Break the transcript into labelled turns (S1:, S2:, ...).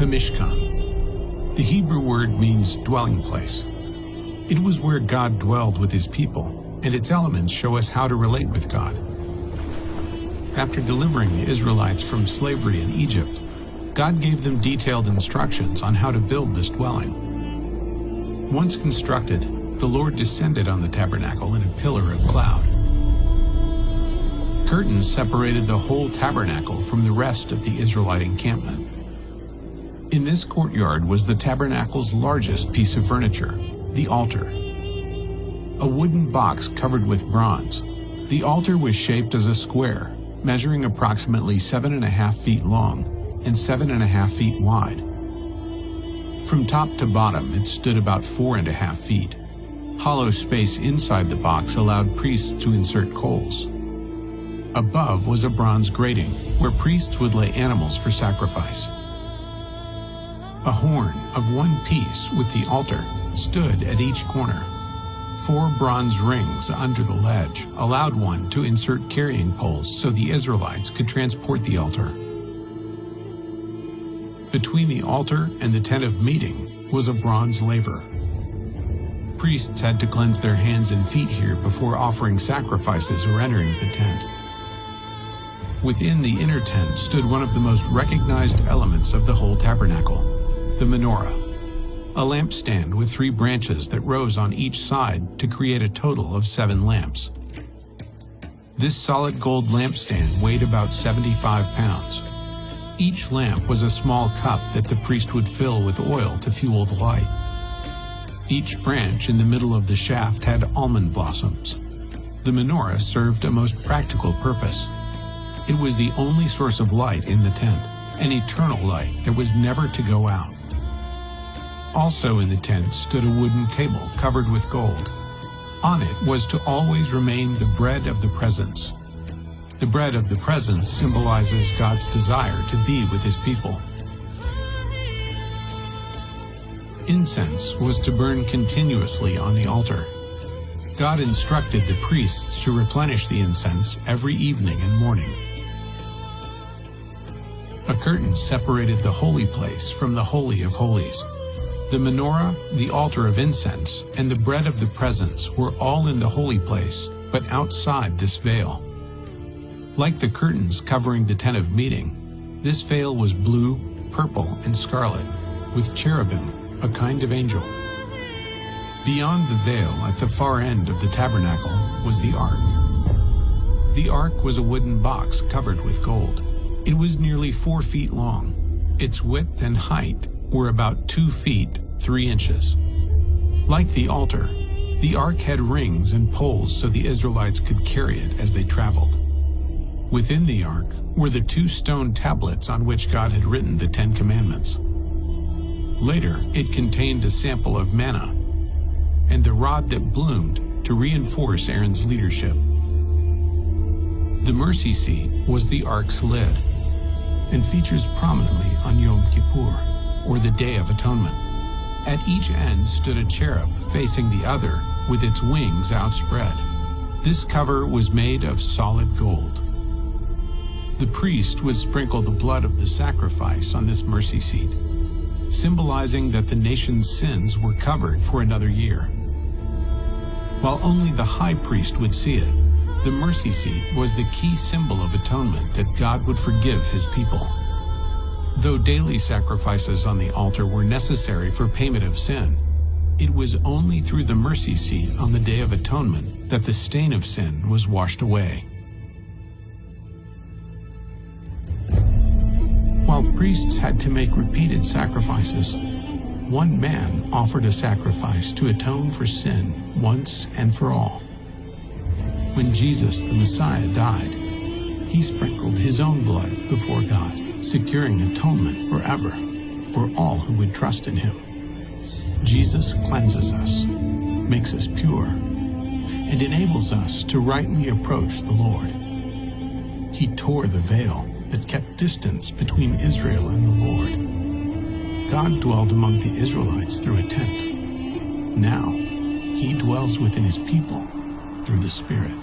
S1: Mishkan. The Hebrew word means dwelling place. It was where God dwelled with his people, and its elements show us how to relate with God. After delivering the Israelites from slavery in Egypt, God gave them detailed instructions on how to build this dwelling. Once constructed, the Lord descended on the tabernacle in a pillar of cloud. Curtains separated the whole tabernacle from the rest of the Israelite encampment. In this courtyard was the tabernacle's largest piece of furniture, the altar. A wooden box covered with bronze, the altar was shaped as a square, measuring approximately 7.5 feet long and 7.5 feet wide. From top to bottom, it stood about 4.5 feet. Hollow space inside the box allowed priests to insert coals. Above was a bronze grating where priests would lay animals for sacrifice. A horn of one piece with the altar stood at each corner. 4 bronze rings under the ledge allowed one to insert carrying poles so the Israelites could transport the altar. Between the altar and the tent of meeting was a bronze laver. Priests had to cleanse their hands and feet here before offering sacrifices or entering the tent. Within the inner tent stood one of the most recognized elements of the whole tabernacle, the menorah, a lampstand with 3 branches that rose on each side to create a total of 7 lamps. This solid gold lampstand weighed about 75 pounds. Each lamp was a small cup that the priest would fill with oil to fuel the light. Each branch in the middle of the shaft had almond blossoms. The menorah served a most practical purpose. It was the only source of light in the tent, an eternal light that was never to go out. Also in the tent stood a wooden table covered with gold. On it was to always remain the bread of the presence. The bread of the presence symbolizes God's desire to be with his people. Incense was to burn continuously on the altar. God instructed the priests to replenish the incense every evening and morning. A curtain separated the holy place from the Holy of Holies. The menorah, the altar of incense, and the bread of the presence were all in the holy place, but outside this veil. Like the curtains covering the tent of meeting, this veil was blue, purple, and scarlet, with cherubim, a kind of angel. Beyond the veil, at the far end of the tabernacle, was the ark. The ark was a wooden box covered with gold. It was nearly 4 feet long. Its width and height were about 2 feet, 3 inches. Like the altar, the ark had rings and poles so the Israelites could carry it as they traveled. Within the ark were the 2 stone tablets on which God had written the 10 Commandments. Later, it contained a sample of manna and the rod that bloomed to reinforce Aaron's leadership. The mercy seat was the ark's lid and features prominently on Yom Kippur, or the Day of Atonement. At each end stood a cherub facing the other with its wings outspread. This cover was made of solid gold. The priest would sprinkle the blood of the sacrifice on this mercy seat, symbolizing that the nation's sins were covered for another year. While only the high priest would see it, the mercy seat was the key symbol of atonement that God would forgive his people. Though daily sacrifices on the altar were necessary for payment of sin, it was only through the mercy seat on the Day of Atonement that the stain of sin was washed away. While priests had to make repeated sacrifices, one man offered a sacrifice to atone for sin once and for all. When Jesus, the Messiah, died, he sprinkled his own blood before God, securing atonement forever for all who would trust in him. Jesus cleanses us, makes us pure, and enables us to rightly approach the Lord. He tore the veil that kept distance between Israel and the Lord. God dwelled among the Israelites through a tent. Now, he dwells within his people through the Spirit.